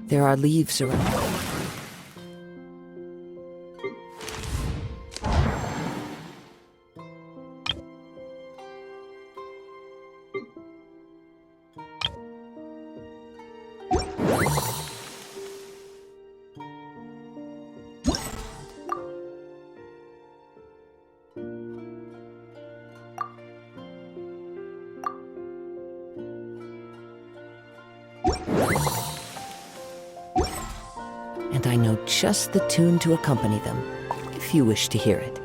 There are leaves around. And I know just the tune to accompany them, if you wish to hear it.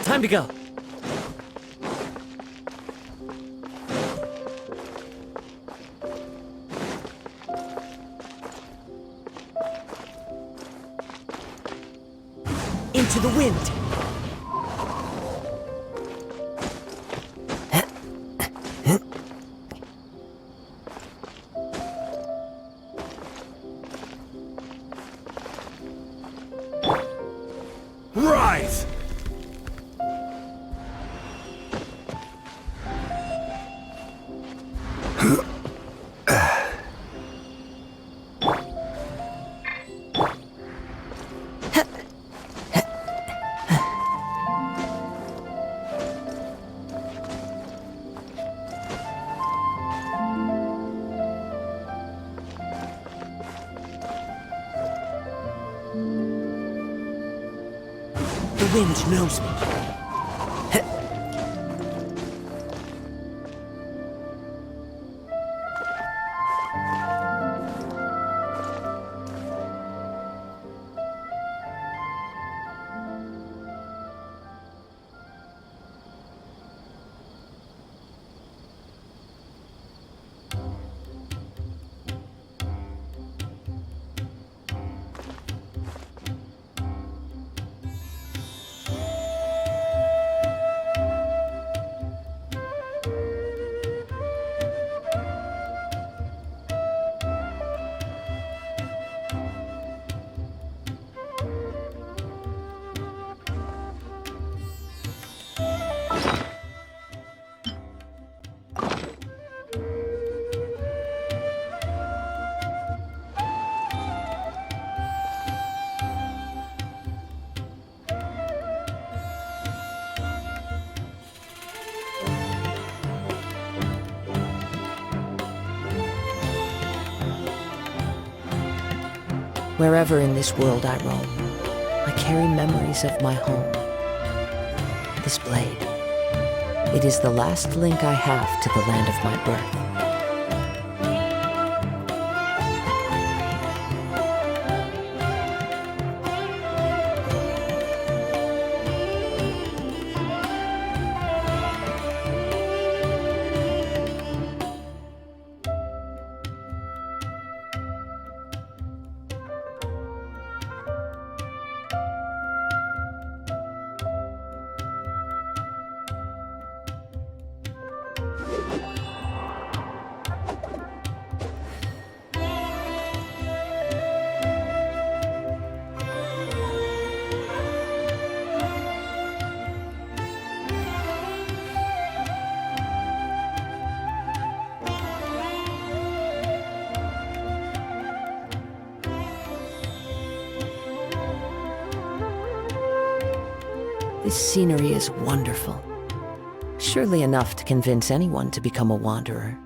Time to go. Into the wind. Rise! The wind knows me. Wherever in this world I roam, I carry memories of my home. This blade, it is the last link I have to the land of my birth. This scenery is wonderful. Surely enough to convince anyone to become a wanderer.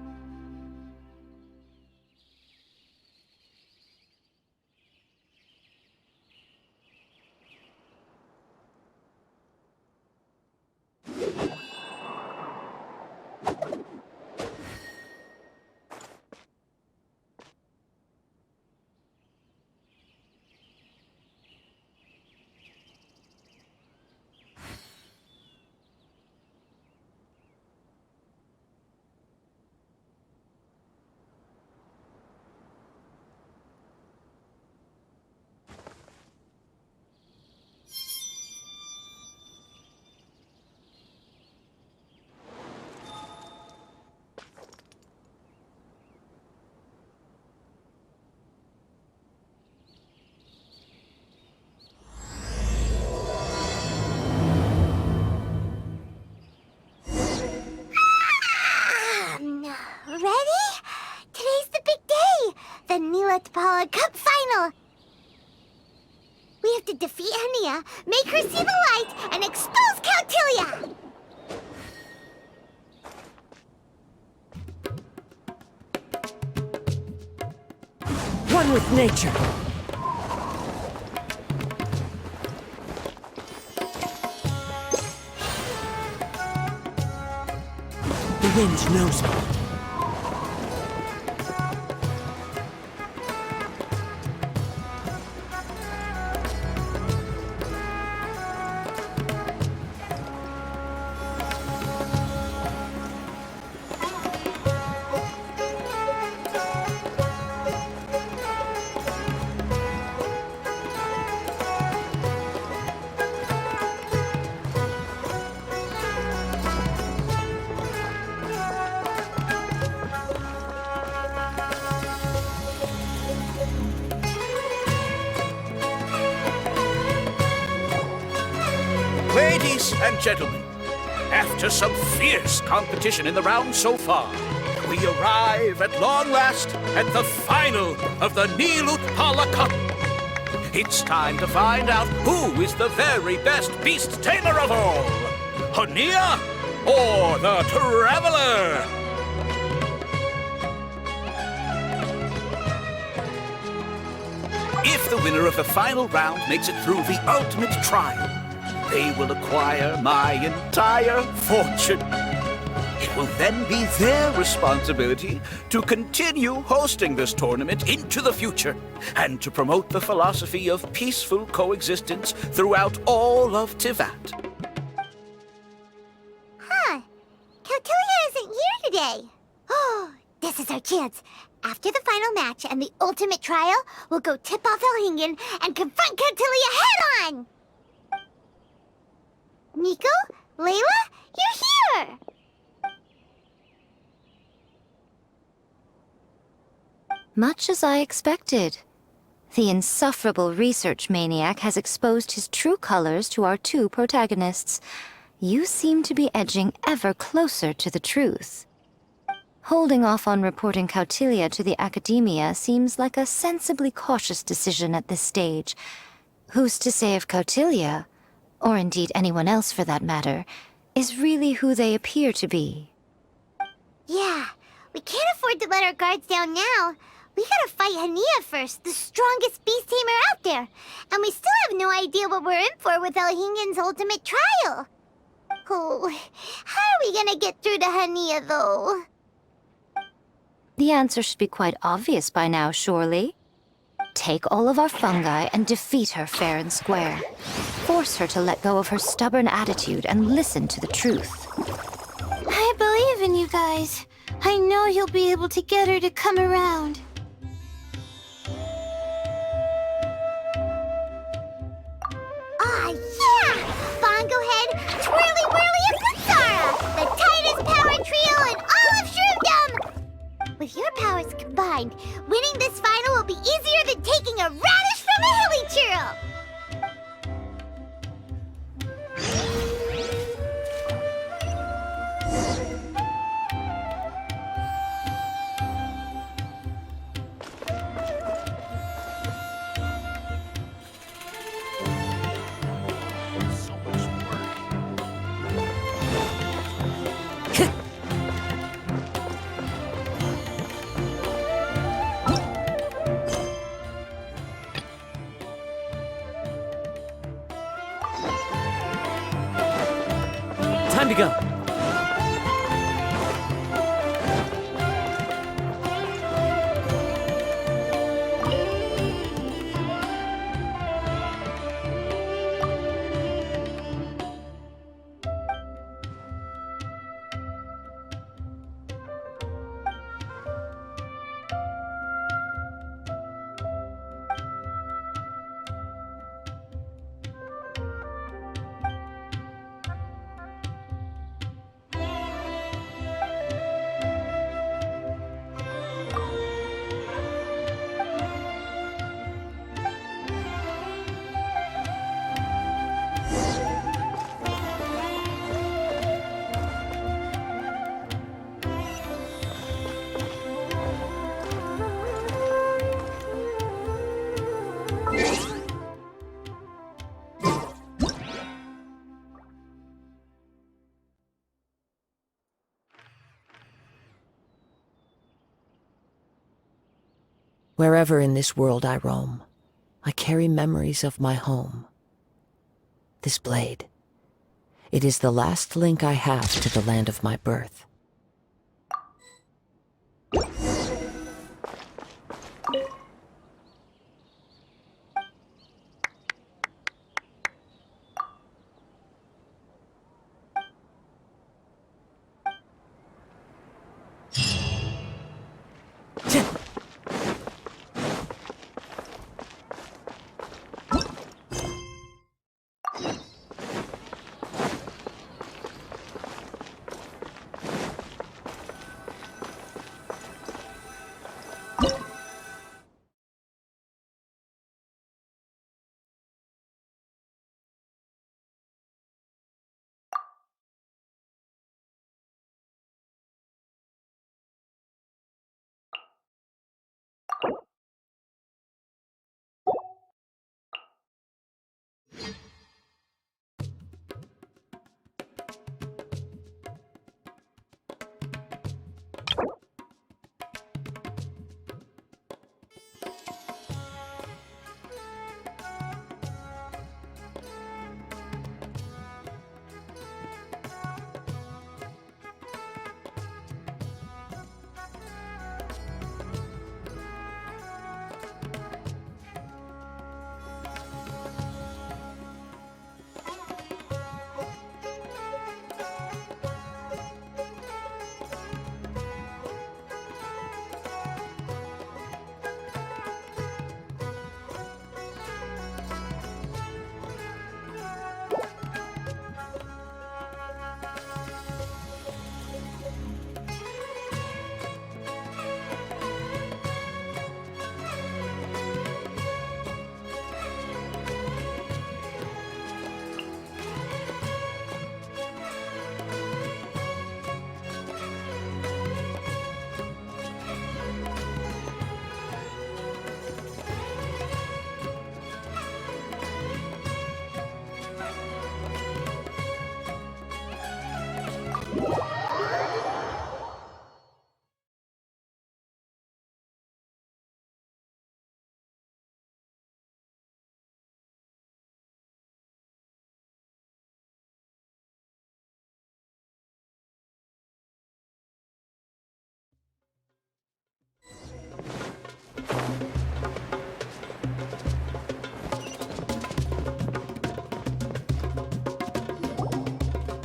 Cup final! We have to defeat Hania, make her see the light, and expose Cautilia! One with nature! The wind knows me. Ladies and gentlemen, after some fierce competition in the round so far, we arrive at long last at the final of the Nilut Pala Cup. It's time to find out who is the very best beast tamer of all, Hania or the Traveler? If the winner of the final round makes it through the ultimate trial, they will acquire my entire fortune. It will then be their responsibility to continue hosting this tournament into the future and to promote the philosophy of peaceful coexistence throughout all of Tivat. Huh. Cautilia isn't here today. Oh, this is our chance. After the final match and the ultimate trial, we'll go tip off Elhingen and confront Cautilia head-on! Nico? Layla? You're here! Much as I expected. The insufferable research maniac has exposed his true colors to our two protagonists. You seem to be edging ever closer to the truth. Holding off on reporting Cautilia to the Academia seems like a sensibly cautious decision at this stage. Who's to say if Cautilia, or indeed anyone else for that matter, is really who they appear to be? Yeah, we can't afford to let our guards down now. We gotta fight Hania first, the strongest beast tamer out there. And we still have no idea what we're in for with El Hingen's ultimate trial. Oh, how are we gonna get through to Hania, though? The answer should be quite obvious by now, surely. Take all of our fungi and defeat her fair and square. Force her to let go of her stubborn attitude and listen to the truth. I believe in you guys. I know you'll be able to get her to come around. Aw, yeah! Bongo Head, Twirly Whirly, and Kutsara! The tightest power trio in all of Shroomdom! With your powers combined, winning this final will be easier than taking a radish from a hilly churl! Time to go. Wherever in this world I roam, I carry memories of my home. This blade, it is the last link I have to the land of my birth.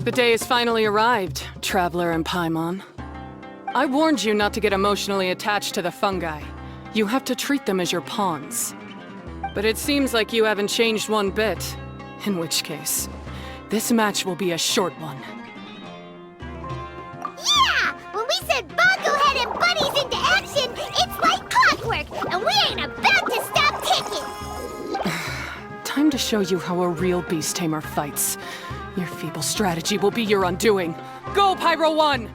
The day has finally arrived, Traveler and Paimon. I warned you not to get emotionally attached to the fungi. You have to treat them as your pawns. But it seems like you haven't changed one bit. In which case, this match will be a short one. Yeah! When we send Bongo Head and buddies into action, it's like clockwork, and we ain't about to stop ticking! Time to show you how a real beast tamer fights. Your feeble strategy will be your undoing. Go, Pyro 1!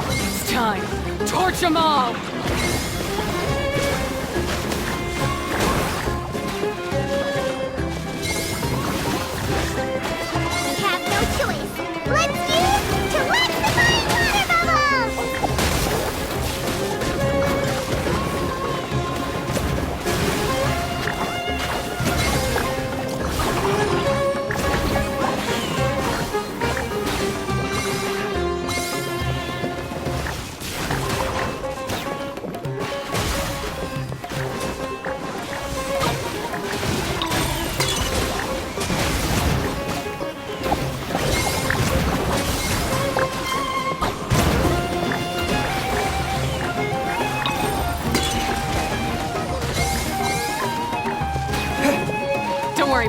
It's time. Torch them all!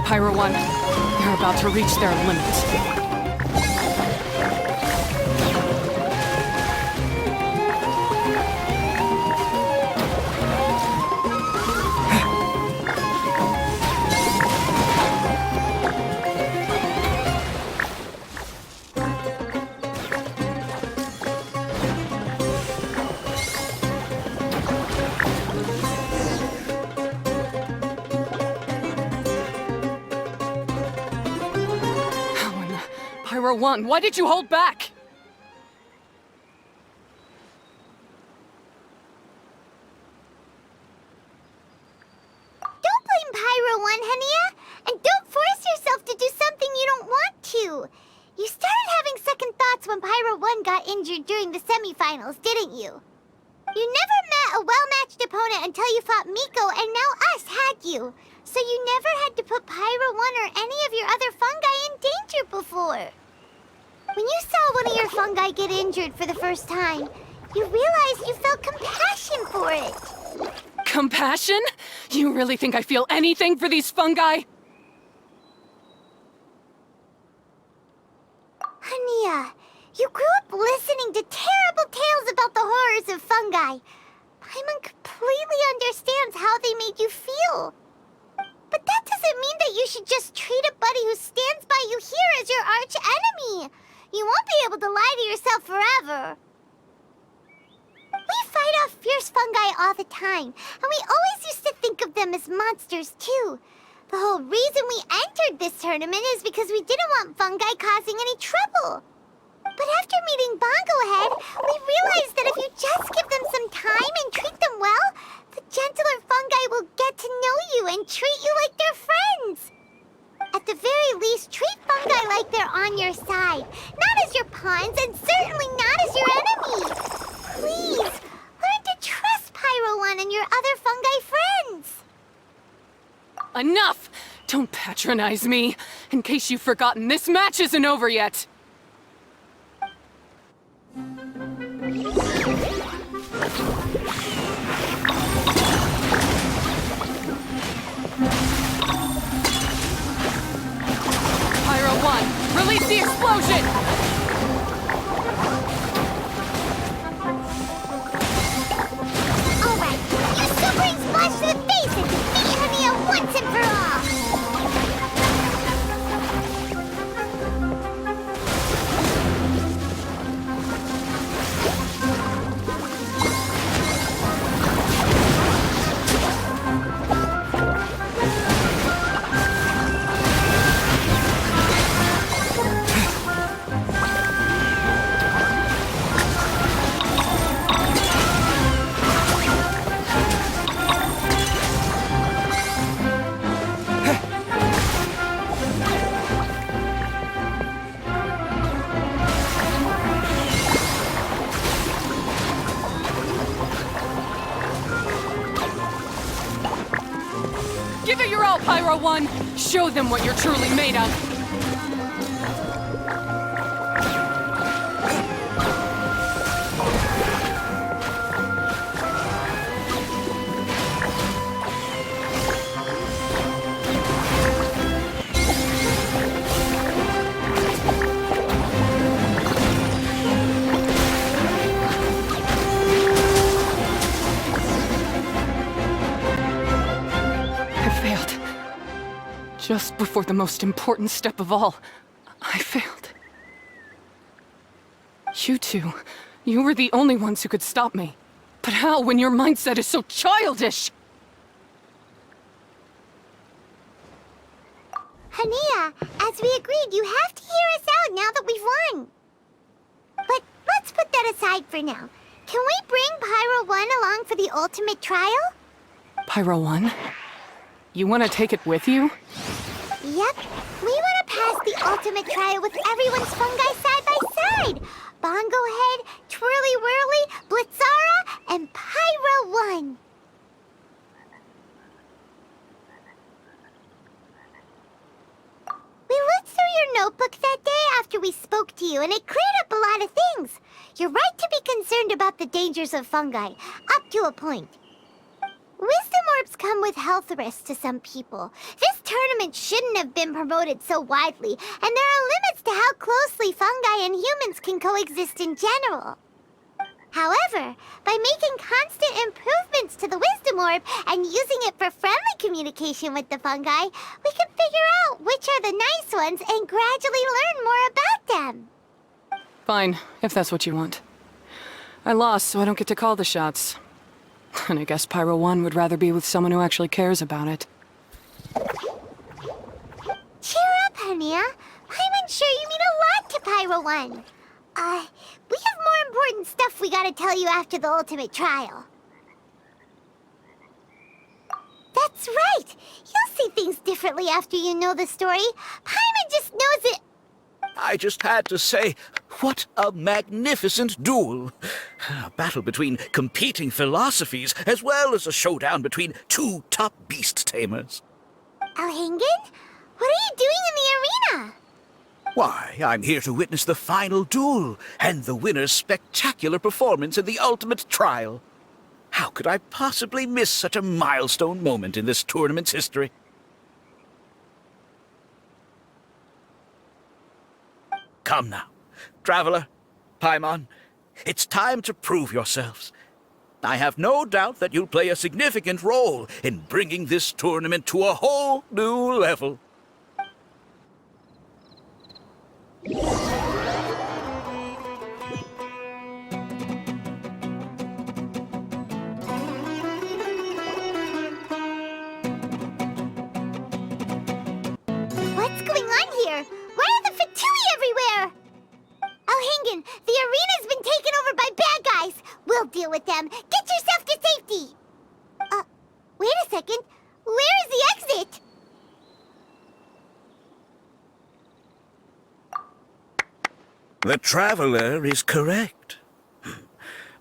Pyro 1. They're about to reach their limit. Pyro 1, why did you hold back? Don't blame Pyro 1, Hania! And don't force yourself to do something you don't want to! You started having second thoughts when Pyro 1 got injured during the semifinals, didn't you? You never met a well-matched opponent until you fought Miko, and now us had you. So you never had to put Pyro 1 or any of your other fungi in danger before. When you saw one of your fungi get injured for the first time, you realized you felt compassion for it. Compassion? You really think I feel anything for these fungi? Hania, you grew up listening to terrible tales about the horrors of fungi. Paimon completely understands how they made you feel. But that doesn't mean that you should just treat a buddy who stands by you here as your arch enemy. You won't be able to lie to yourself forever. We fight off fierce fungi all the time, and we always used to think of them as monsters too. The whole reason we entered this tournament is because we didn't want fungi causing any trouble. But after meeting Bongo Head, we realized that if you just give them some time and treat them well, the gentler fungi will get to know you and treat you like their friends. At the very least, treat fungi like they're on your side, not as your pawns and certainly not as your enemies. Please, learn to trust Pyro 1 and your other fungi friends. Enough! Don't patronize me. In case you've forgotten, this match isn't over yet. Pyro 1, release the explosion! Alright, use Sobering Splash to the face and defeat Hania once and for all! your all, Pyro 1! Show them what you're truly made of! Just before the most important step of all, I failed. You two, you were the only ones who could stop me. But how when your mindset is so childish? Hania, as we agreed, you have to hear us out now that we've won. But let's put that aside for now. Can we bring Pyro 1 along for the ultimate trial? Pyro 1? You want to take it with you? Yep. We want to pass the ultimate trial with everyone's fungi side by side. Bongo Head, Twirly Whirly, Blitzara, and Pyro 1. We looked through your notebook that day after we spoke to you, and it cleared up a lot of things. You're right to be concerned about the dangers of fungi, up to a point. Wisdom orbs come with health risks to some people. This tournament shouldn't have been promoted so widely, and there are limits to how closely fungi and humans can coexist in general. However, by making constant improvements to the Wisdom Orb and using it for friendly communication with the fungi, we can figure out which are the nice ones and gradually learn more about them. Fine, if that's what you want. I lost, so I don't get to call the shots. And I guess Pyro 1 would rather be with someone who actually cares about it. Cheer up, Hania. I'm sure you mean a lot to Pyro 1. We have more important stuff we gotta tell you after the ultimate trial. That's right! You'll see things differently after you know the story. Paimon just knows it. I just had to say, what a magnificent duel. A battle between competing philosophies, as well as a showdown between two top beast tamers. Alhingen? What are you doing in the arena? Why, I'm here to witness the final duel, and the winner's spectacular performance in the ultimate trial. How could I possibly miss such a milestone moment in this tournament's history? Come now, Traveler, Paimon, it's time to prove yourselves. I have no doubt that you'll play a significant role in bringing this tournament to a whole new level. What's going on here? Why are the Fatui everywhere? Alhingen, the arena's been taken over by bad guys. We'll deal with them. Get yourself to safety. Wait a second. Where is the exit? The Traveler is correct.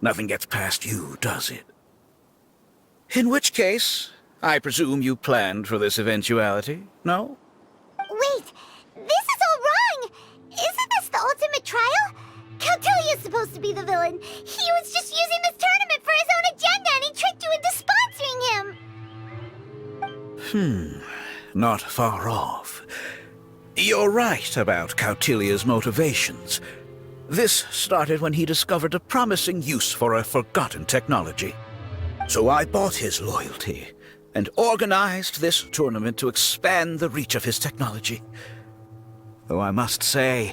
Nothing gets past you, does it? In which case, I presume you planned for this eventuality, no? Wait, this is all wrong! Isn't this the ultimate trial? Cautilia's supposed to be the villain. He was just using this tournament for his own agenda and he tricked you into sponsoring him! Not far off. You're right about Cautilia's motivations. This started when he discovered a promising use for a forgotten technology. So I bought his loyalty and organized this tournament to expand the reach of his technology. Though I must say,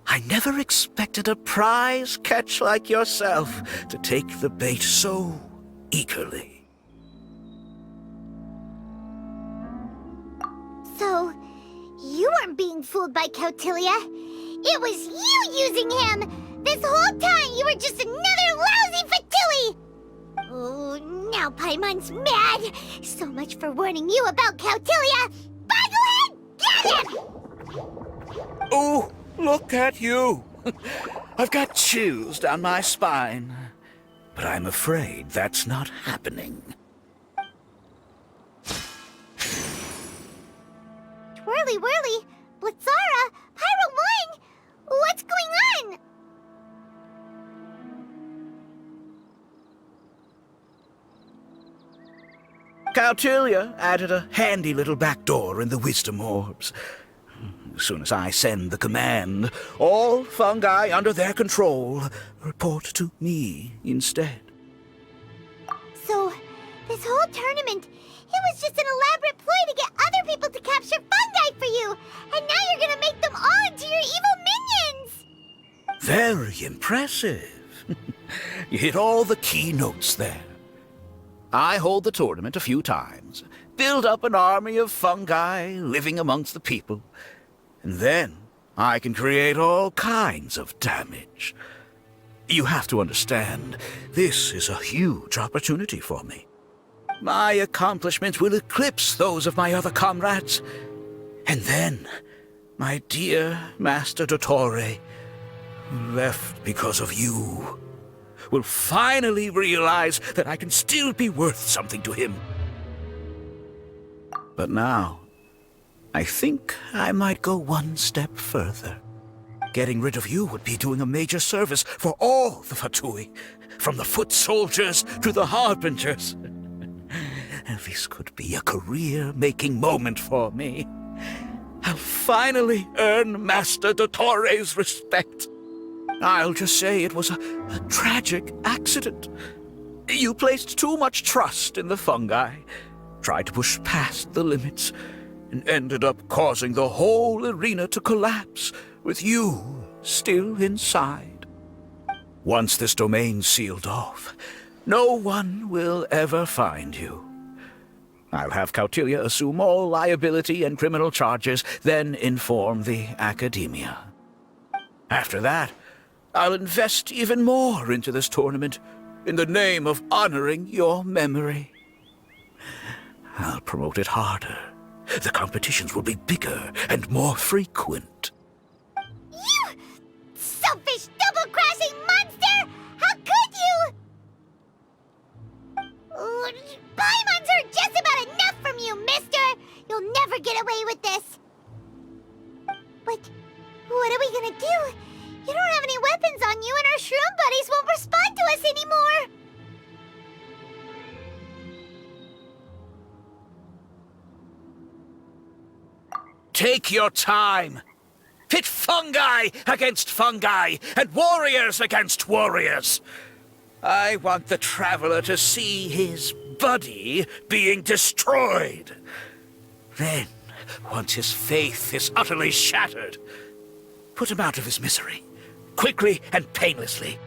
I never expected a prize catch like yourself to take the bait so eagerly. So, you weren't being fooled by Cautilia. It was you using him! This whole time you were just another lousy Fatui! Oh, now Paimon's mad! So much for warning you about Cautilia! Boglehead, get him! Oh, look at you! I've got chills down my spine. But I'm afraid that's not happening. Whirly Whirly, Blitzara, Pyro 1! What's going on? Cautilia added a handy little back door in the wisdom orbs. As soon as I send the command, all fungi under their control report to me instead. So, this whole tournament, it was just an elaborate ploy to get other people to capture fungi for you! And now you're gonna make them all into your evil minions! Very impressive. You hit all the key notes there. I hold the tournament a few times, build up an army of fungi living amongst the people, and then I can create all kinds of damage. You have to understand, this is a huge opportunity for me. My accomplishments will eclipse those of my other comrades. And then, my dear Master Dottore, who left because of you, will finally realize that I can still be worth something to him. But now, I think I might go one step further. Getting rid of you would be doing a major service for all the Fatui, from the foot soldiers to the harbingers. This could be a career-making moment for me. I'll finally earn Master Dottore's respect. I'll just say it was a tragic accident. You placed too much trust in the fungi, tried to push past the limits, and ended up causing the whole arena to collapse, with you still inside. Once this domain's sealed off, no one will ever find you. I'll have Cautilia assume all liability and criminal charges, then inform the Academia. After that, I'll invest even more into this tournament, in the name of honoring your memory. I'll promote it harder. The competitions will be bigger and more frequent. You selfish, double-crashing monster! How could you? Paimons are just about enough from you, mister! You'll never get away with this! But what are we gonna do? You don't have any weapons on you, and our shroom buddies won't respond to us anymore! Take your time. Pit fungi against fungi, and warriors against warriors. I want the traveler to see his buddy being destroyed. Then, once his faith is utterly shattered, put him out of his misery, quickly and painlessly.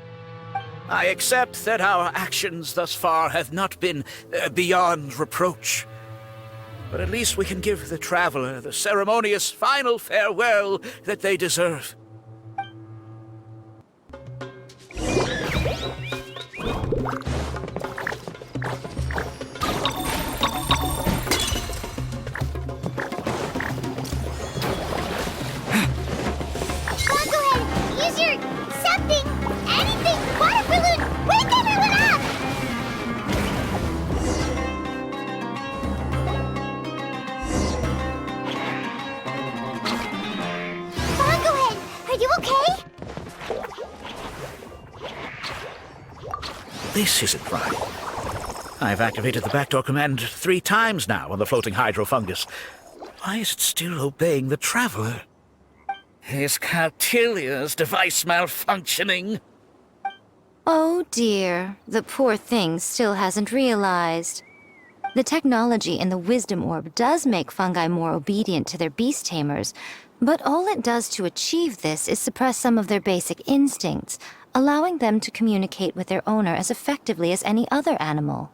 I accept that our actions thus far have not been beyond reproach. But at least we can give the traveler the ceremonious final farewell that they deserve. Use your something, anything, water balloon, wake everyone up! Fungohead, are you okay? This isn't right. I've activated the backdoor command 3 times now on the floating hydro fungus. Why is it still obeying the traveler? Is Cautilia's device malfunctioning? Oh dear, the poor thing still hasn't realized. The technology in the Wisdom Orb does make fungi more obedient to their beast tamers, but all it does to achieve this is suppress some of their basic instincts, allowing them to communicate with their owner as effectively as any other animal.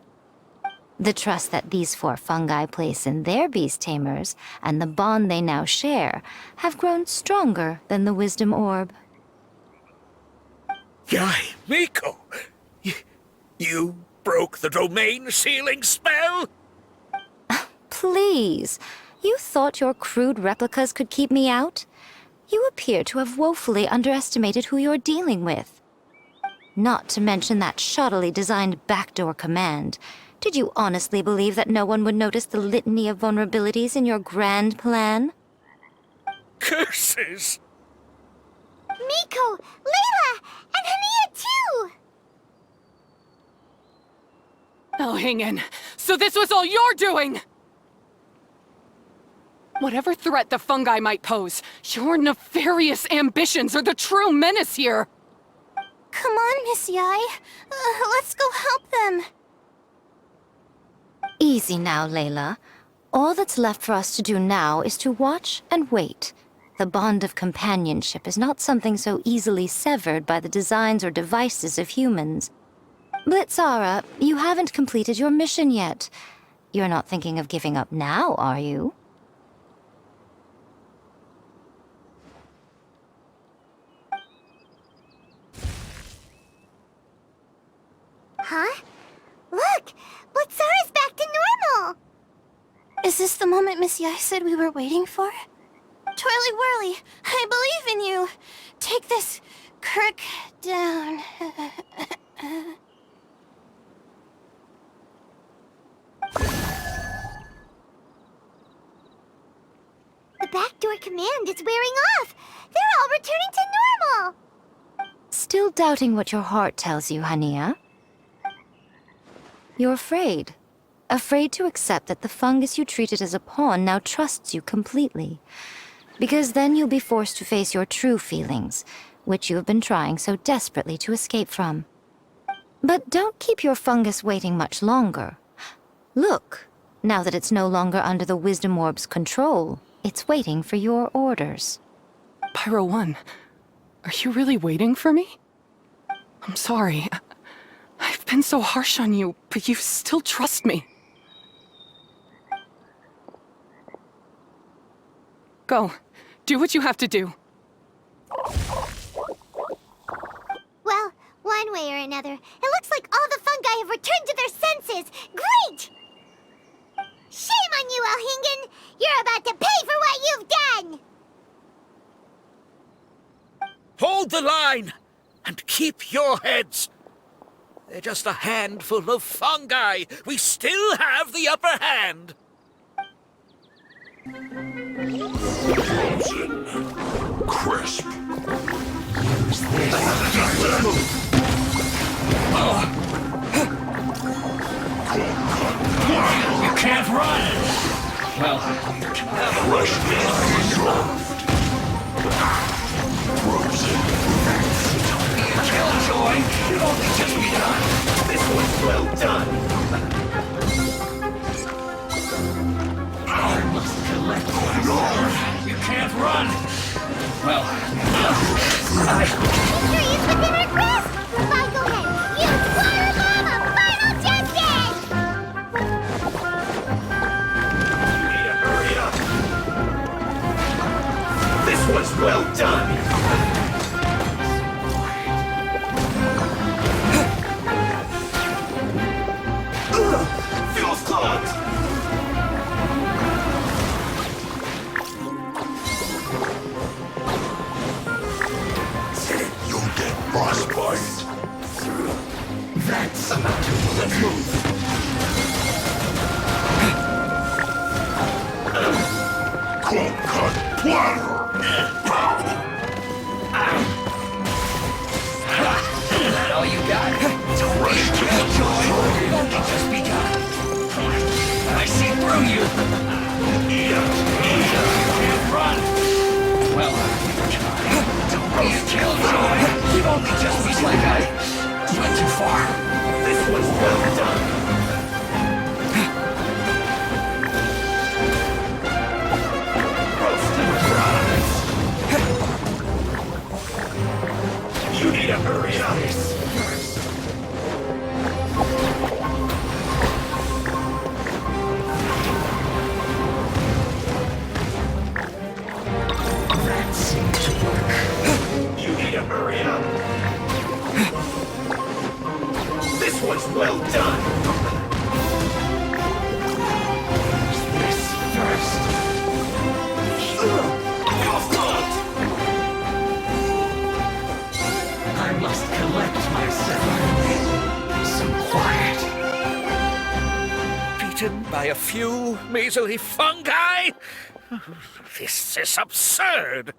The trust that these 4 fungi place in their beast tamers, and the bond they now share, have grown stronger than the Wisdom Orb. Yai, Miko! You broke the domain sealing spell? Please, you thought your crude replicas could keep me out? You appear to have woefully underestimated who you're dealing with. Not to mention that shoddily designed backdoor command. Did you honestly believe that no one would notice the litany of vulnerabilities in your grand plan? Curses! Miko, Layla, and Hania too! Elhingen, so this was all you're doing! Whatever threat the fungi might pose, your nefarious ambitions are the true menace here! Come on, Miss Yai. Let's go help them. Easy now, Layla. All that's left for us to do now is to watch and wait. The bond of companionship is not something so easily severed by the designs or devices of humans. Blitzara, you haven't completed your mission yet. You're not thinking of giving up now, are you? Huh? Look! Blitzara's back to normal! Is this the moment Miss Yai said we were waiting for? Twirly Whirly, I believe in you! Take this Kirk down. The backdoor command is wearing off! They're all returning to normal! Still doubting what your heart tells you, Hania? You're afraid. Afraid to accept that the fungus you treated as a pawn now trusts you completely. Because then you'll be forced to face your true feelings, which you have been trying so desperately to escape from. But don't keep your fungus waiting much longer. Look, now that it's no longer under the Wisdom Orb's control, it's waiting for your orders. Pyro 1, are you really waiting for me? I'm sorry. I've been so harsh on you, but you still trust me. Go. Do what you have to do. Well, one way or another, it looks like all the fungi have returned to their senses! Great! Shame on you, Elhingen! You're about to pay for what you've done! Hold the line! And keep your heads! They're just a handful of fungi. We still have the upper hand. Frozen. Crisp. Use this. You can't run! Well, Freshness reserved. Frozen. Killjoy, you've only just begun. This was well done. I must collect myself. You can't run. Well, Victory is within our grasp! Goodbye, go ahead! Use Fire Bomb of Final Justice! you need to hurry up. This was well done. Fuel's clogged. You'll get frostbite. That's about to. Let's move. Cold cut platter. Is that all you got? Fresh Killjoy, you've only just begun. I see through you. You can't run. Well, don't be a Killjoy. You've only just begun. Like I went too far. This was well done. Roast and fries. You need to hurry up. That seemed to work. You need to hurry up. This was well done. This first. You're fucked. I must collect myself. Some quiet. Beaten by a few measly fungi? This is absurd!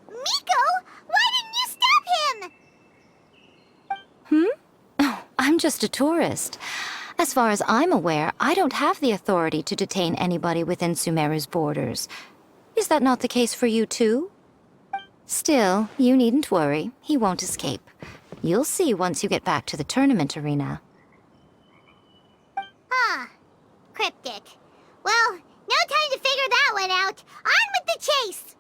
Miko, why didn't you stop him? I'm just a tourist. As far as I'm aware, I don't have the authority to detain anybody within Sumeru's borders. Is that not the case for you too? Still, you needn't worry. He won't escape. You'll see once you get back to the tournament arena. Cryptic. Well, no time to figure that one out. On with the chase!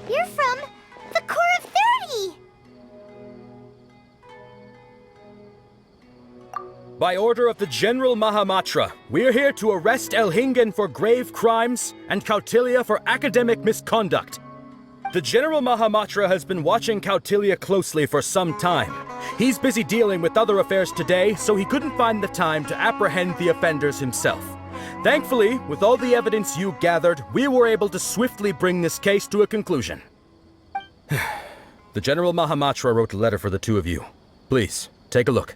You're from the Core of 30! By order of the General Mahamatra, we're here to arrest Elhingen for grave crimes and Kautilya for academic misconduct. The General Mahamatra has been watching Kautilya closely for some time. He's busy dealing with other affairs today, so he couldn't find the time to apprehend the offenders himself. Thankfully, with all the evidence you gathered, we were able to swiftly bring this case to a conclusion. The General Mahamatra wrote a letter for the two of you. Please, take a look.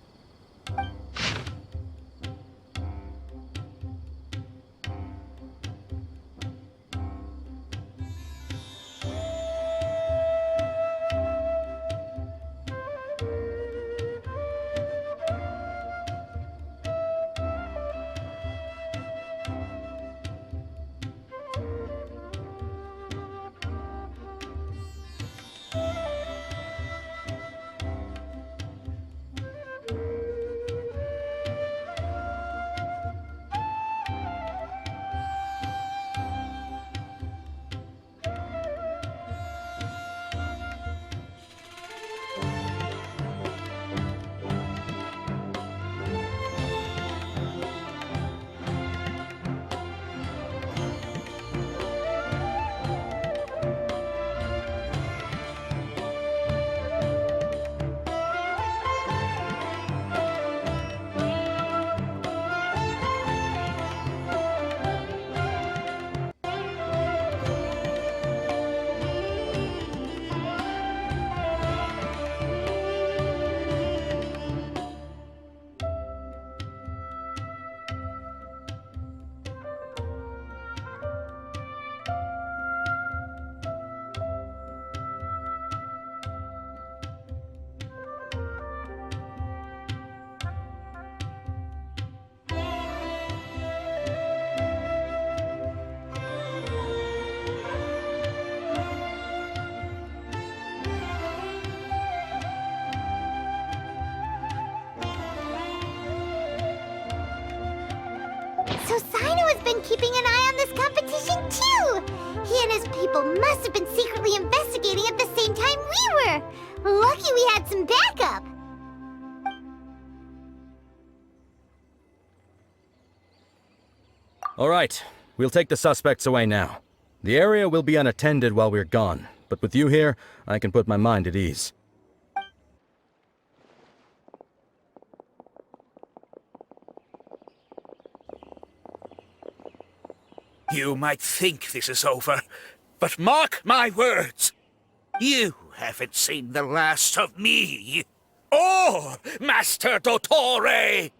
So Sino has been keeping an eye on this competition too! He and his people must have been secretly investigating at the same time we were! Lucky we had some backup! All right, we'll take the suspects away now. The area will be unattended while we're gone, but with you here, I can put my mind at ease. You might think this is over, but mark my words. You haven't seen the last of me. Or Master Dottore!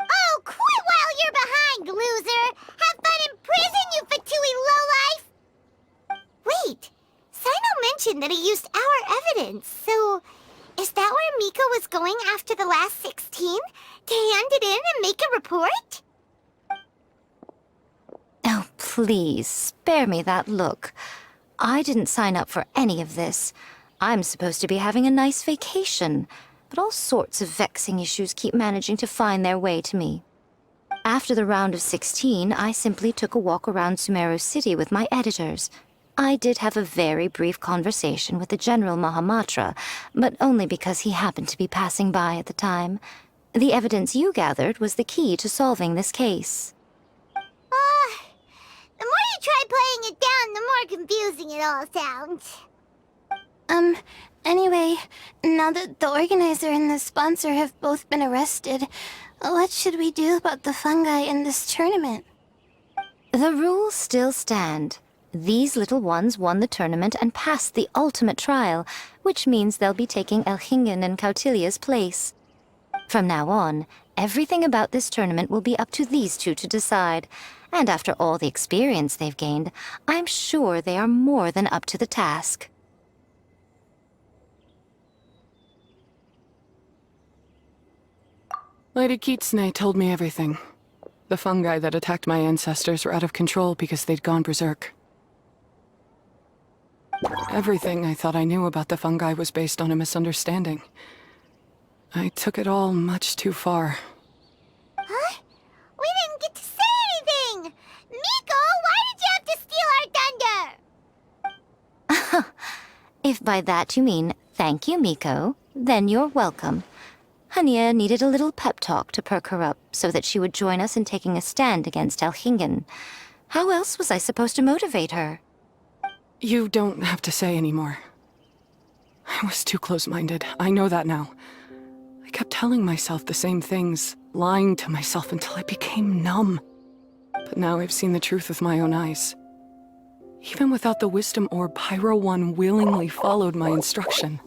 Oh, quit while you're behind, loser! Have fun in prison, you fatui lowlife! Wait, Sino mentioned that he used our evidence, so is that where Miko was going after the last 16? To hand it in and make a report? Oh, please, spare me that look. I didn't sign up for any of this. I'm supposed to be having a nice vacation, but all sorts of vexing issues keep managing to find their way to me. After the round of 16, I simply took a walk around Sumeru City with my editors. I did have a very brief conversation with the General Mahamatra, but only because he happened to be passing by at the time. The evidence you gathered was the key to solving this case. The more you try playing it down, the more confusing it all sounds. Anyway, now that the organizer and the sponsor have both been arrested, what should we do about the fungi in this tournament? The rules still stand. These little ones won the tournament and passed the ultimate trial, which means they'll be taking Elhingen and Cautilia's place. From now on, everything about this tournament will be up to these two to decide. And after all the experience they've gained, I'm sure they are more than up to the task. Lady Kitsune told me everything. The fungi that attacked my ancestors were out of control because they'd gone berserk. Everything I thought I knew about the fungi was based on a misunderstanding. I took it all much too far. Huh? We didn't get to say anything! Miko, why did you have to steal our thunder? If by that you mean thank you, Miko, then you're welcome. Hania needed a little pep talk to perk her up so that she would join us in taking a stand against Elhingen. How else was I supposed to motivate her? You don't have to say anymore. I was too close-minded. I know that now. I kept telling myself the same things, lying to myself until I became numb. But now I've seen the truth with my own eyes. Even without the wisdom orb, Pyro One willingly followed my instruction.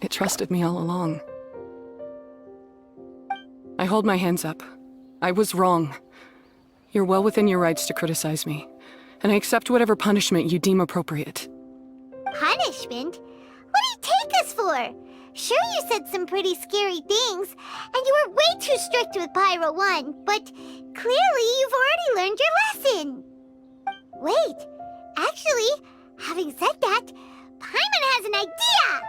It trusted me all along. I hold my hands up. I was wrong. You're well within your rights to criticize me, and I accept whatever punishment you deem appropriate. Punishment? What do you take us for? Sure, you said some pretty scary things, and you were way too strict with Pyro One, but clearly you've already learned your lesson. Wait, actually, having said that, Paimon has an idea!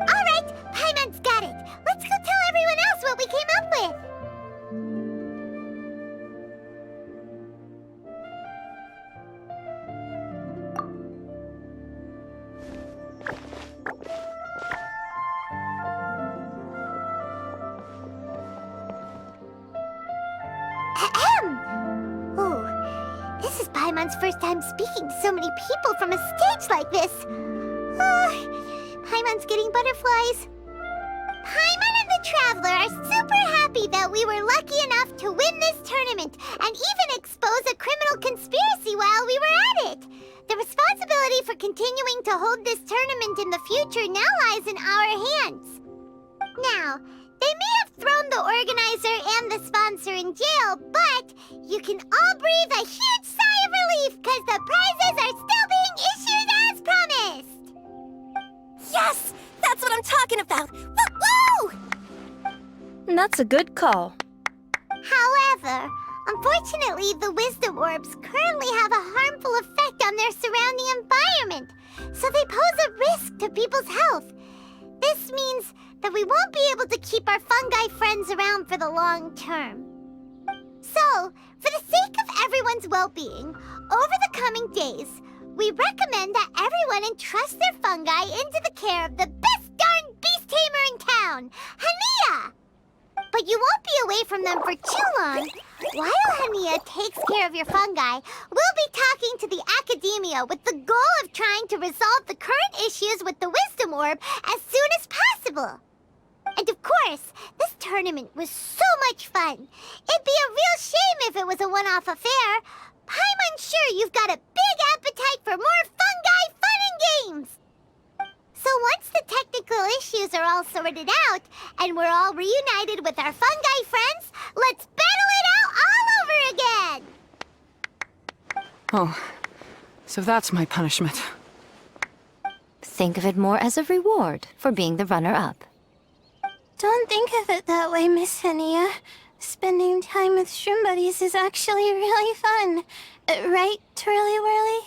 Alright, Paimon's got it. Let's go tell everyone else what we came up with. Ooh, this is Paimon's first time speaking to so many people from a stage like this. Paimon's getting butterflies. Paimon and the Traveler are super happy that we were lucky enough to win this tournament and even expose a criminal conspiracy while we were at it. The responsibility for continuing to hold this tournament in the future now lies in our hands. Now, they may have thrown the organizer and the sponsor in jail, but you can all breathe a huge sigh of relief because the prizes are still being issued as promised! Yes! That's what I'm talking about! Woo-woo! That's a good call. However, unfortunately, the wisdom orbs currently have a harmful effect on their surrounding environment, so they pose a risk to people's health. This means that we won't be able to keep our fungi friends around for the long term. So, for the sake of everyone's well-being, over the coming days, we recommend that everyone entrust their fungi into the care of the best darn beast tamer in town, Hania! But you won't be away from them for too long. While Hania takes care of your fungi, we'll be talking to the academia with the goal of trying to resolve the current issues with the Wisdom Orb as soon as possible. And of course, this tournament was so much fun. It'd be a real shame if it was a one-off affair. I'm sure you've got a big appetite for more fungi fun and games. So once the technical issues are all sorted out, and we're all reunited with our fungi friends, let's battle it out all over again! Oh, so that's my punishment. Think of it more as a reward for being the runner-up. Don't think of it that way, Miss Hania. Spending time with shroom buddies is actually really fun. Right, Twirly Whirly?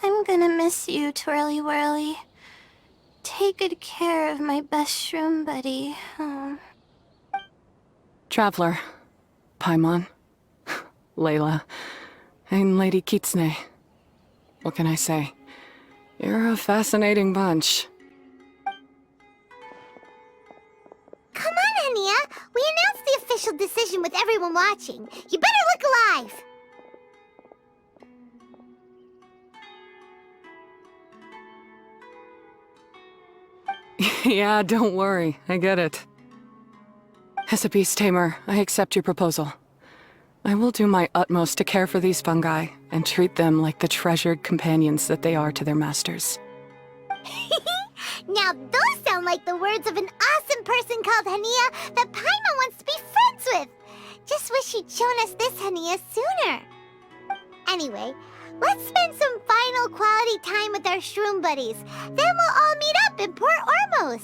I'm gonna miss you, Twirly Whirly. Take good care of my best shroom buddy. Oh. Traveler, Paimon, Layla, and Lady Kitsune. What can I say? You're a fascinating bunch. Come on, Hania. We announced the official decision with everyone watching. You better look alive. Yeah, don't worry. I get it. As a beast tamer, I accept your proposal. I will do my utmost to care for these fungi and treat them like the treasured companions that they are to their masters. Now those sound like the words of an awesome person called Hania that Paimon wants to be friends with. Just wish she'd shown us this Hania sooner. Anyway, let's spend some final quality time with our shroom buddies. Then we'll all meet up in Port Ormos.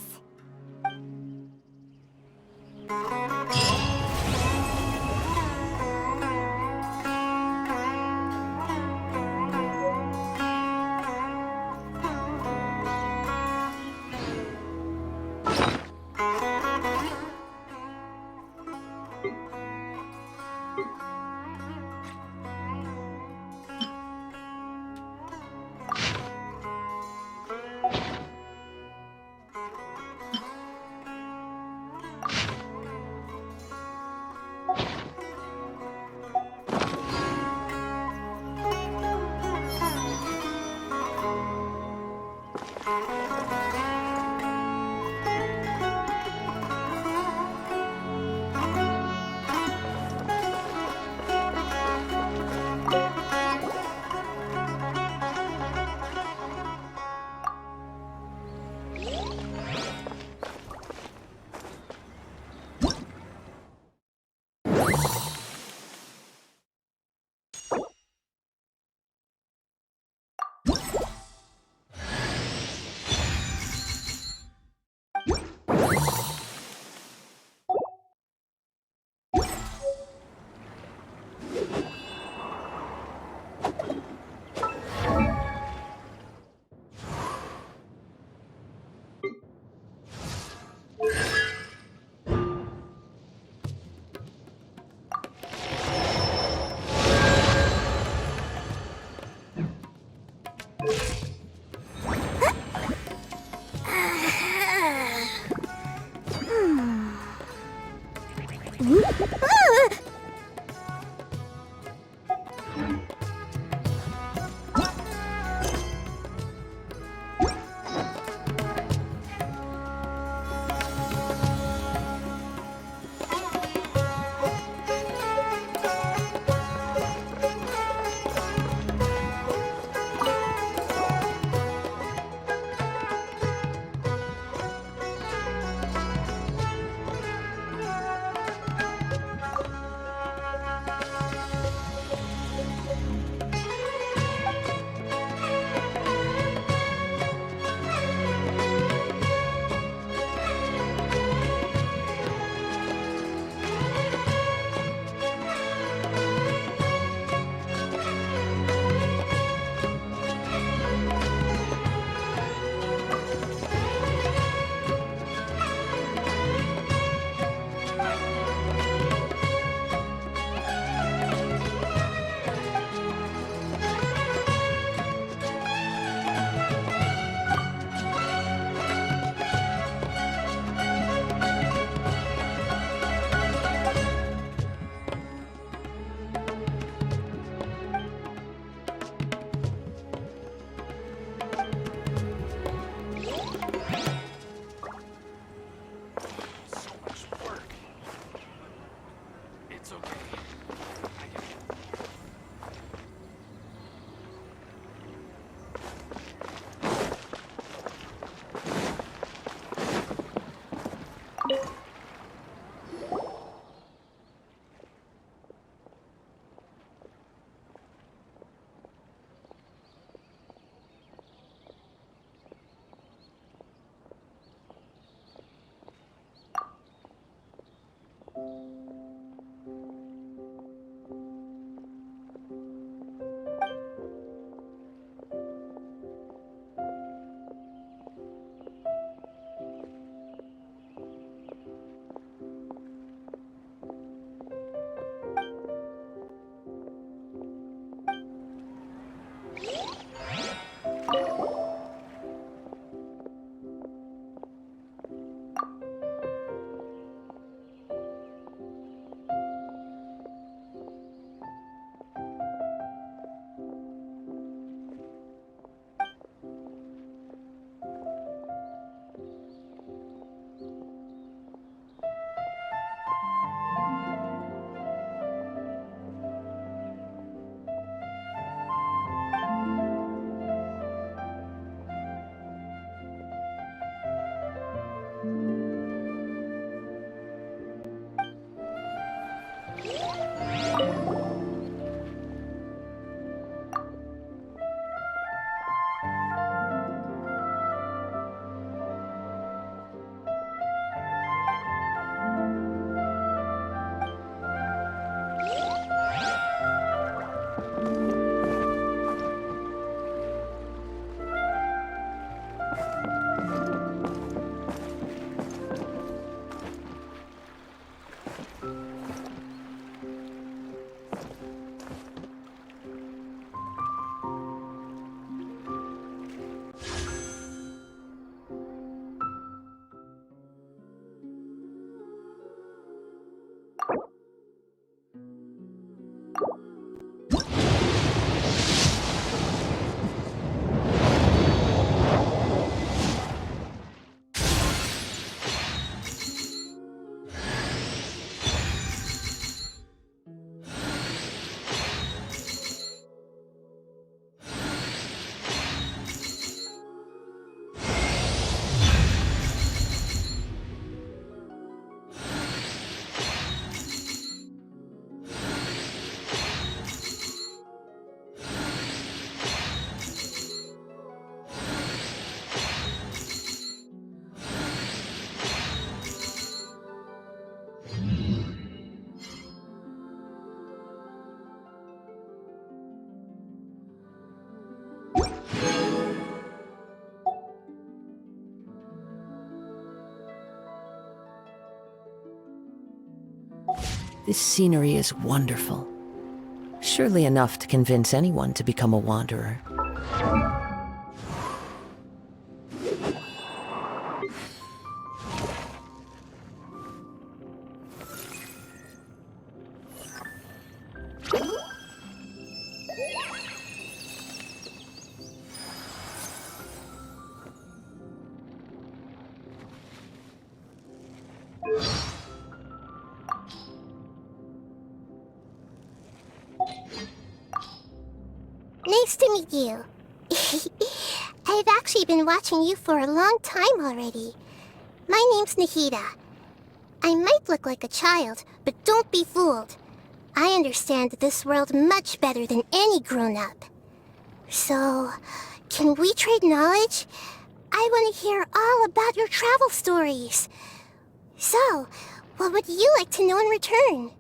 This scenery is wonderful. Surely enough to convince anyone to become a wanderer. Nice to meet you. I've actually been watching you for a long time already. My name's Nahida. I might look like a child, but don't be fooled. I understand this world much better than any grown-up. So, can we trade knowledge? I want to hear all about your travel stories. So, what would you like to know in return?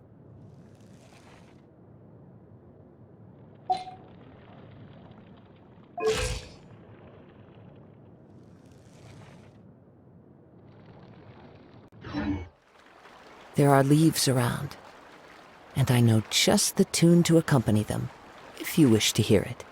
There are leaves around, and I know just the tune to accompany them, if you wish to hear it.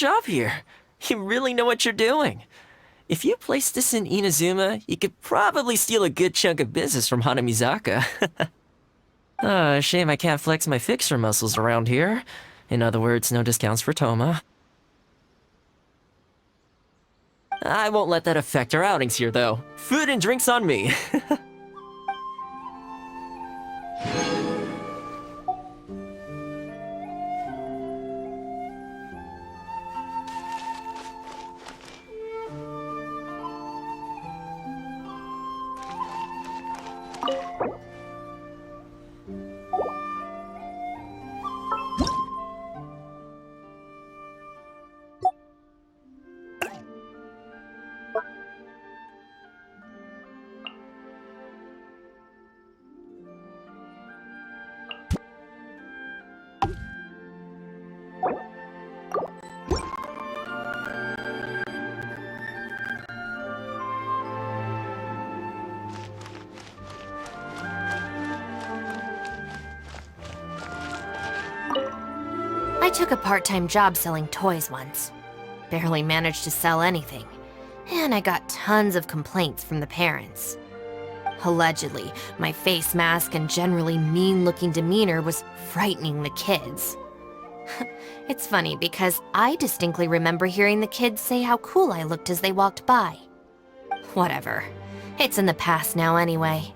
job here. You really know what you're doing. If you place this in Inazuma, you could probably steal a good chunk of business from Hanamizaka. Shame I can't flex my fixer muscles around here. In other words, no discounts for Toma. I won't let that affect our outings here, though. Food and drinks on me. I took a part-time job selling toys once. Barely managed to sell anything. And I got tons of complaints from the parents. Allegedly, my face mask and generally mean-looking demeanor was frightening the kids. It's funny because I distinctly remember hearing the kids say how cool I looked as they walked by. Whatever. It's in the past now anyway.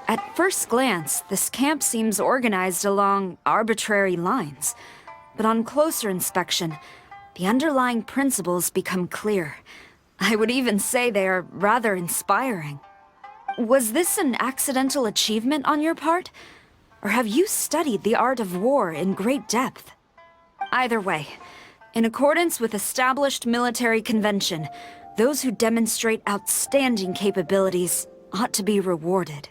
At first glance, this camp seems organized along arbitrary lines. But on closer inspection, the underlying principles become clear. I would even say they are rather inspiring. Was this an accidental achievement on your part? Or have you studied the art of war in great depth? Either way, in accordance with established military convention, those who demonstrate outstanding capabilities ought to be rewarded.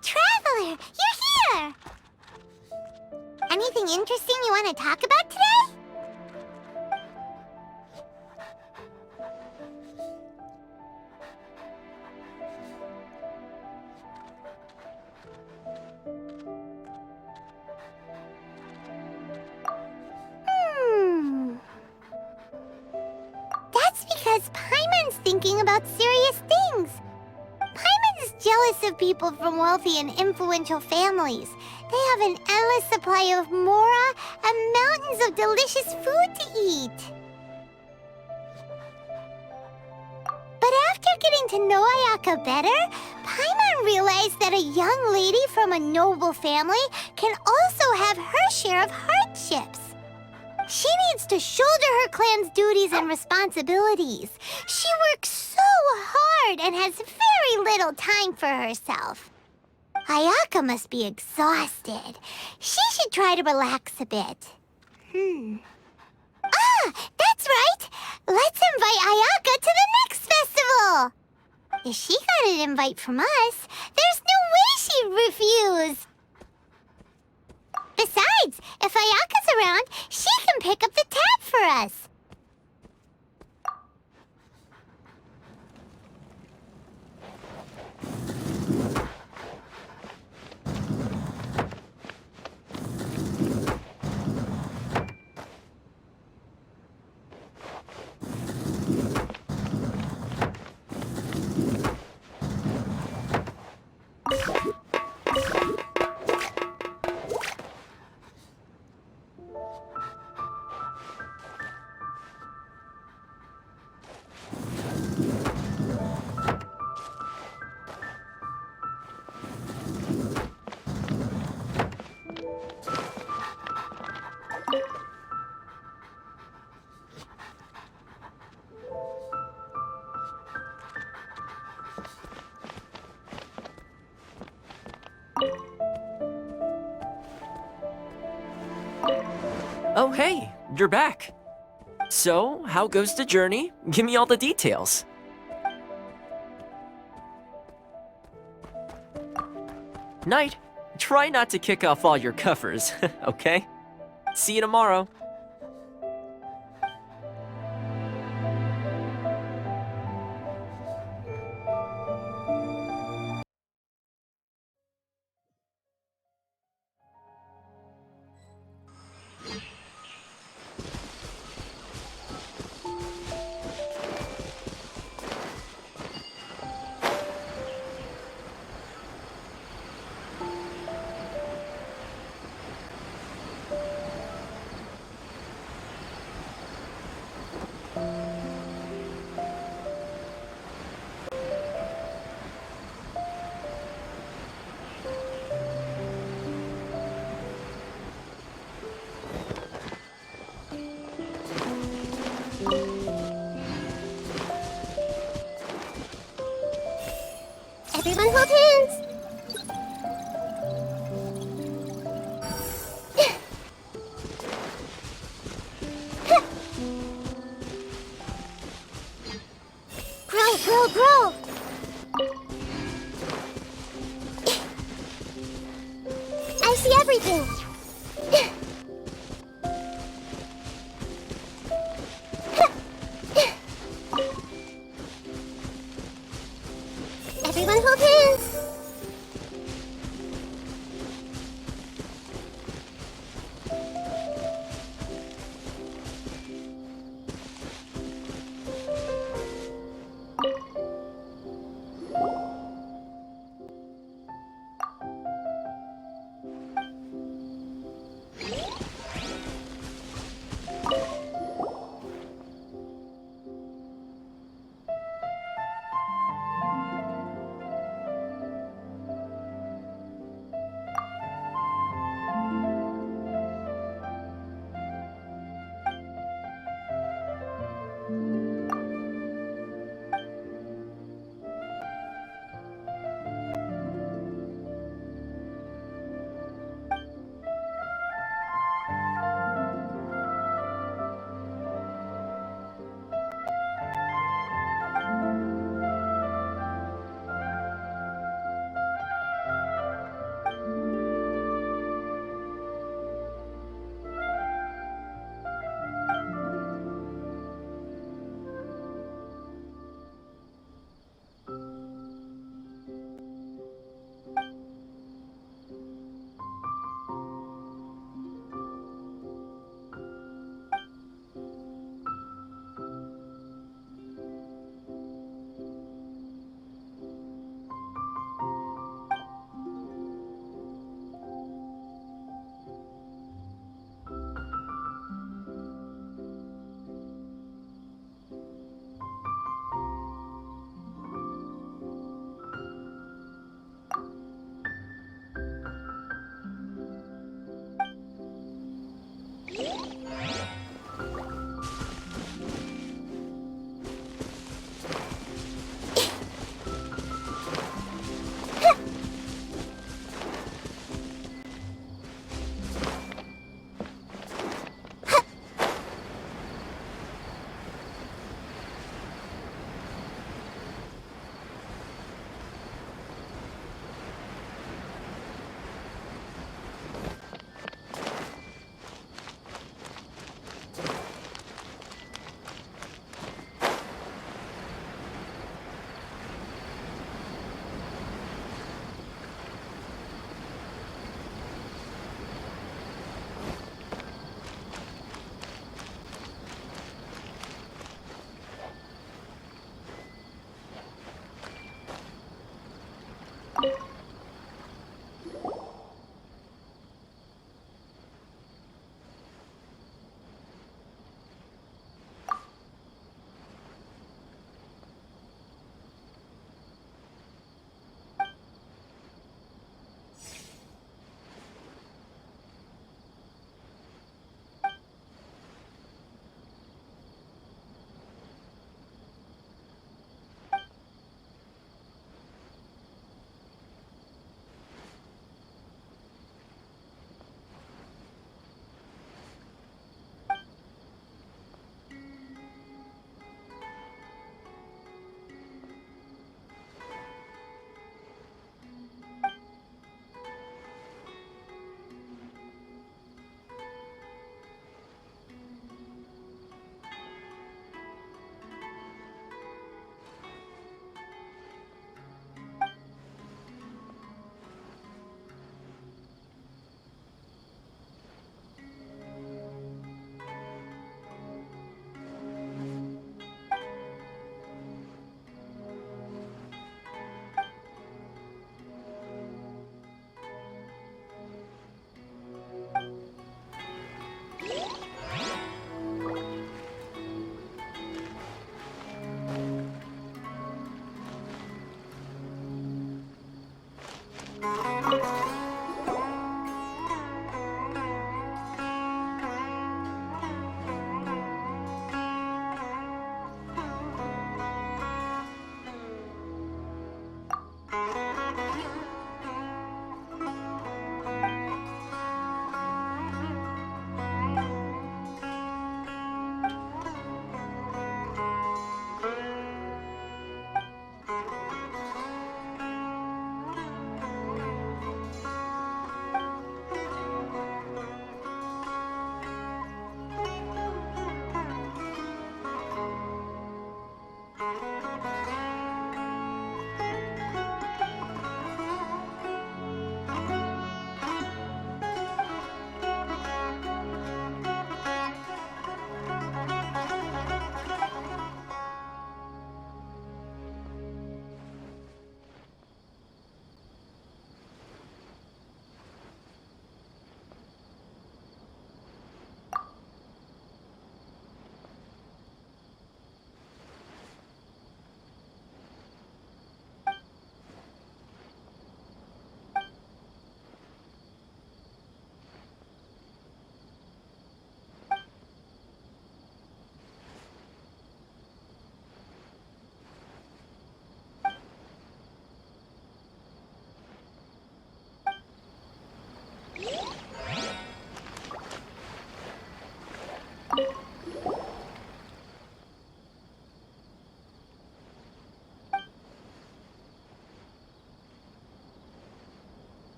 Traveler, you're here! Anything interesting you want to talk about today? That's because Paimon's thinking about serious things. Paimon is jealous of people from wealthy and influential families. They have an endless supply of mora and mountains of delicious food to eat. But after getting to know Ayaka better, Paimon realized that a young lady from a noble family can also have her share of hardships. She needs to shoulder her clan's duties and responsibilities. She works so hard and has very little time for herself. Ayaka must be exhausted. She should try to relax a bit. Ah, that's right! Let's invite Ayaka to the next festival! If she got an invite from us, there's no way she'd refuse! Besides, if Ayaka's around, she can pick up the tab for us. Oh, hey, you're back. So, how goes the journey? Give me all the details. Knight, try not to kick off all your covers, okay? See you tomorrow. Everyone hold hands! Grow! I see everything! Everyone hold hands!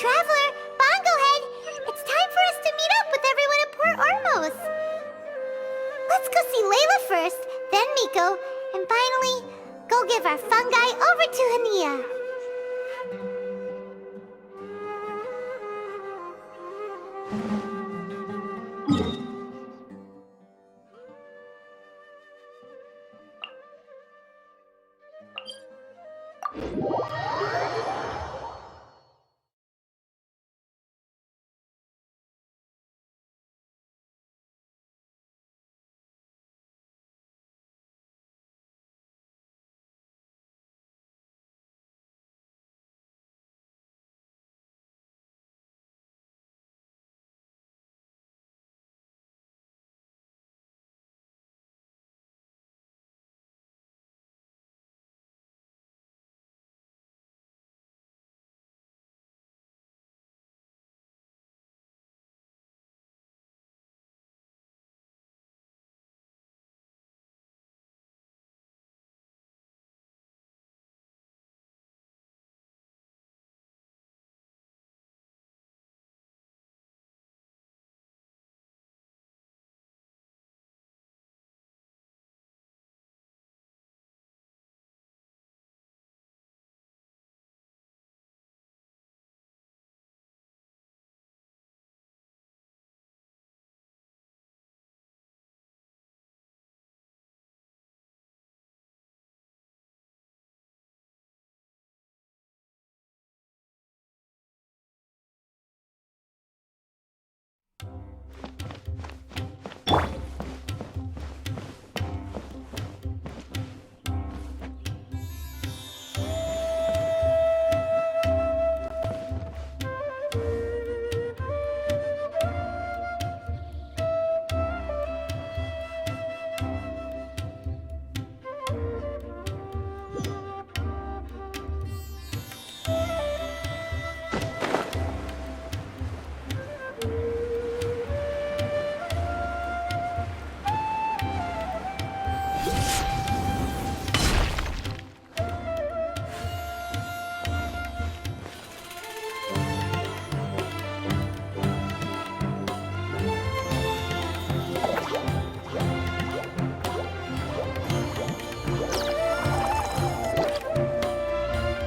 Traveler, Bongohead, it's time for us to meet up with everyone at Port Ormos. Let's go see Layla first, then Miko, and finally, go give our fungi over to Hania.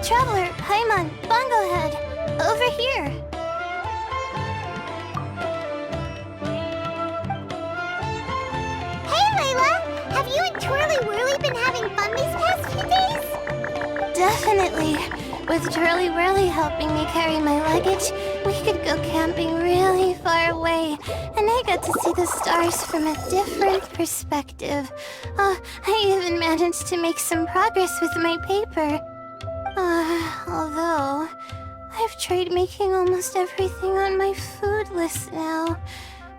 Traveler, Paimon, Bunglehead, over here. Hey, Layla! Have you and Twirly Whirly been having fun these past few days? Definitely. With Twirly Whirly helping me carry my luggage, we could go camping really far away, and I got to see the stars from a different perspective. I even managed to make some progress with my paper. Although, I've tried making almost everything on my food list now.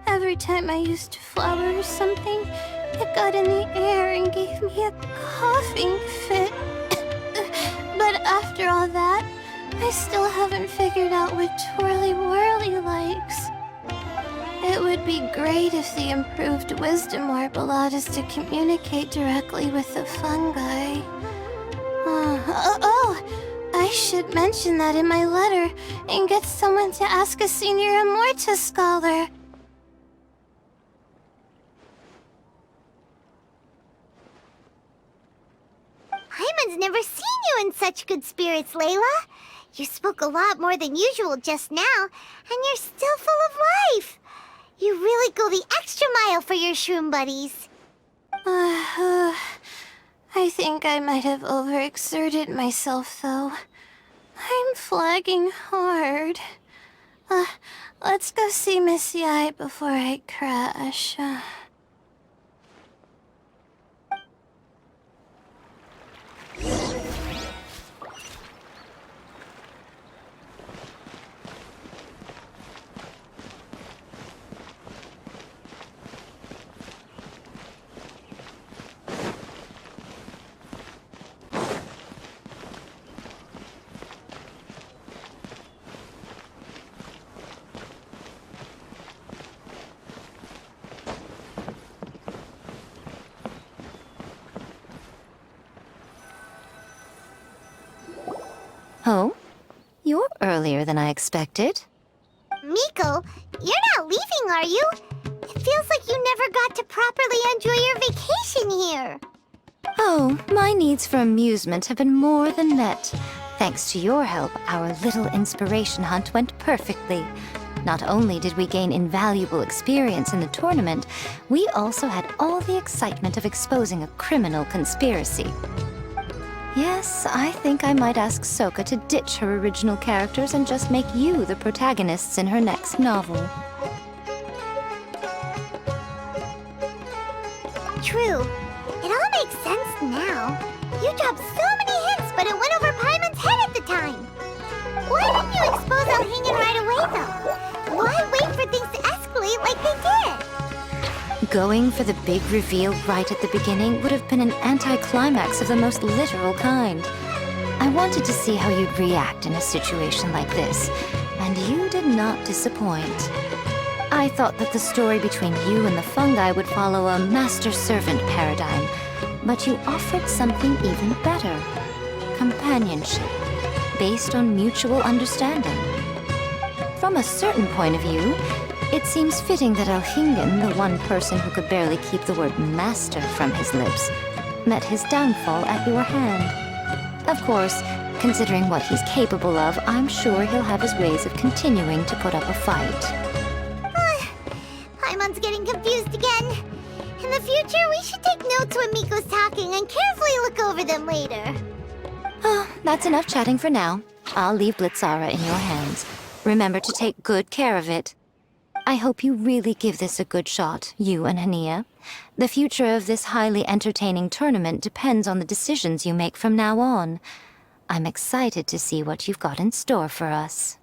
Every time I used flour or something, it got in the air and gave me a coughing fit. But after all that, I still haven't figured out what Twirly Whirly likes. It would be great if the improved wisdom orb allowed us to communicate directly with the fungi. I should mention that in my letter and get someone to ask a senior Amorta scholar. Paimon's never seen you in such good spirits, Layla. You spoke a lot more than usual just now, and you're still full of life. You really go the extra mile for your shroom buddies. I think I might have overexerted myself, though. I'm flagging hard. Let's go see Miss Yai before I crash. Oh? You're earlier than I expected. Miko, you're not leaving, are you? It feels like you never got to properly enjoy your vacation here. Oh, my needs for amusement have been more than met. Thanks to your help, our little inspiration hunt went perfectly. Not only did we gain invaluable experience in the tournament, we also had all the excitement of exposing a criminal conspiracy. Yes, I think I might ask Sokka to ditch her original characters and just make you the protagonists in her next novel. True. It all makes sense now. You dropped so many hints, but it went over Paimon's head at the time. Why didn't you expose Alhingen right away, though? Why wait for things to escalate like they did? Going for the big reveal right at the beginning would have been an anticlimax of the most literal kind. I wanted to see how you'd react in a situation like this, and you did not disappoint. I thought that the story between you and the fungi would follow a master-servant paradigm, but you offered something even better. Companionship, based on mutual understanding. From a certain point of view, it seems fitting that Alhingen, the one person who could barely keep the word master from his lips, met his downfall at your hand. Of course, considering what he's capable of, I'm sure he'll have his ways of continuing to put up a fight. Paimon's getting confused again. In the future, we should take notes when Miko's talking and carefully look over them later. Oh, that's enough chatting for now. I'll leave Blitzara in your hands. Remember to take good care of it. I hope you really give this a good shot, you and Hania. The future of this highly entertaining tournament depends on the decisions you make from now on. I'm excited to see what you've got in store for us.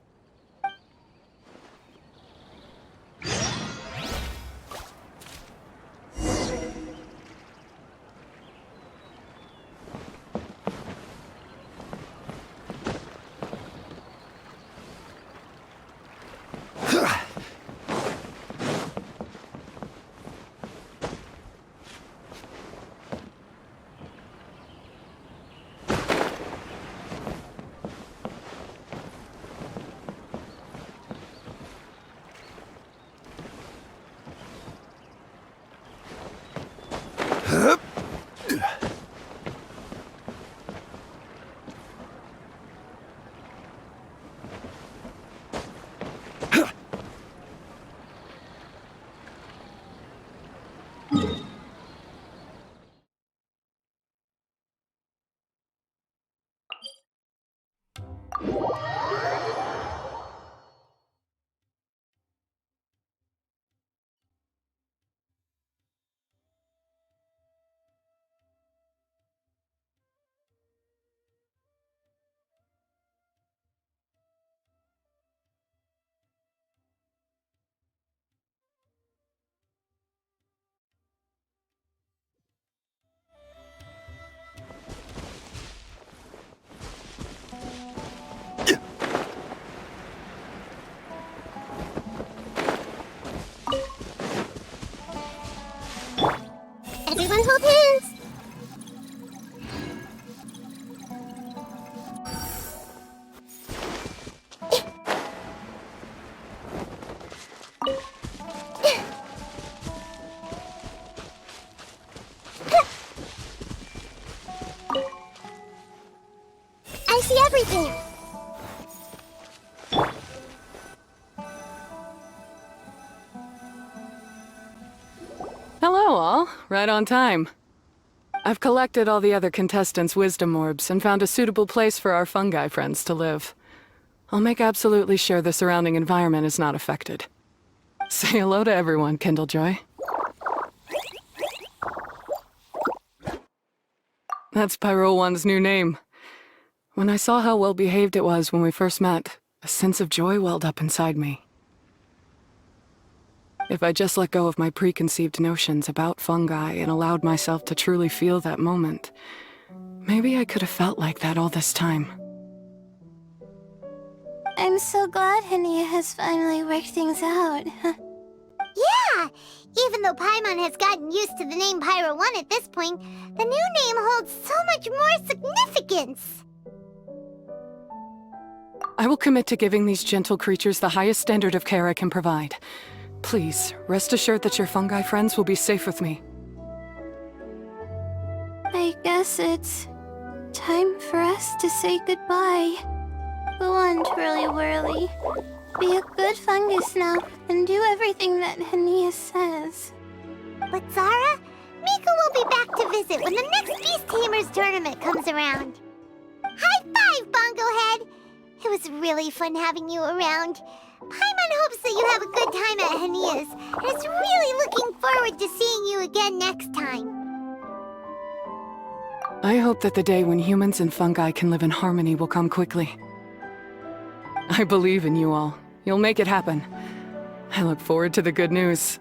see everything. Hello, all. Right on time. I've collected all the other contestants' wisdom orbs and found a suitable place for our fungi friends to live. I'll make absolutely sure the surrounding environment is not affected. Say hello to everyone, Kindlejoy. That's Pyro One's new name. When I saw how well behaved it was when we first met, a sense of joy welled up inside me. If I just let go of my preconceived notions about fungi and allowed myself to truly feel that moment, maybe I could have felt like that all this time. I'm so glad Hania has finally worked things out. Yeah! Even though Paimon has gotten used to the name Pyro 1 at this point, the new name holds so much more significance! I will commit to giving these gentle creatures the highest standard of care I can provide. Please, rest assured that your fungi friends will be safe with me. I guess it's time for us to say goodbye. Go on, Twirly Whirly. Be a good fungus now, and do everything that Hania says. But Zara, Mika will be back to visit when the next Beast Tamers tournament comes around. High five, Bongo Head! It was really fun having you around. Paimon hopes that you have a good time at Hania's, and is really looking forward to seeing you again next time. I hope that the day when humans and fungi can live in harmony will come quickly. I believe in you all. You'll make it happen. I look forward to the good news.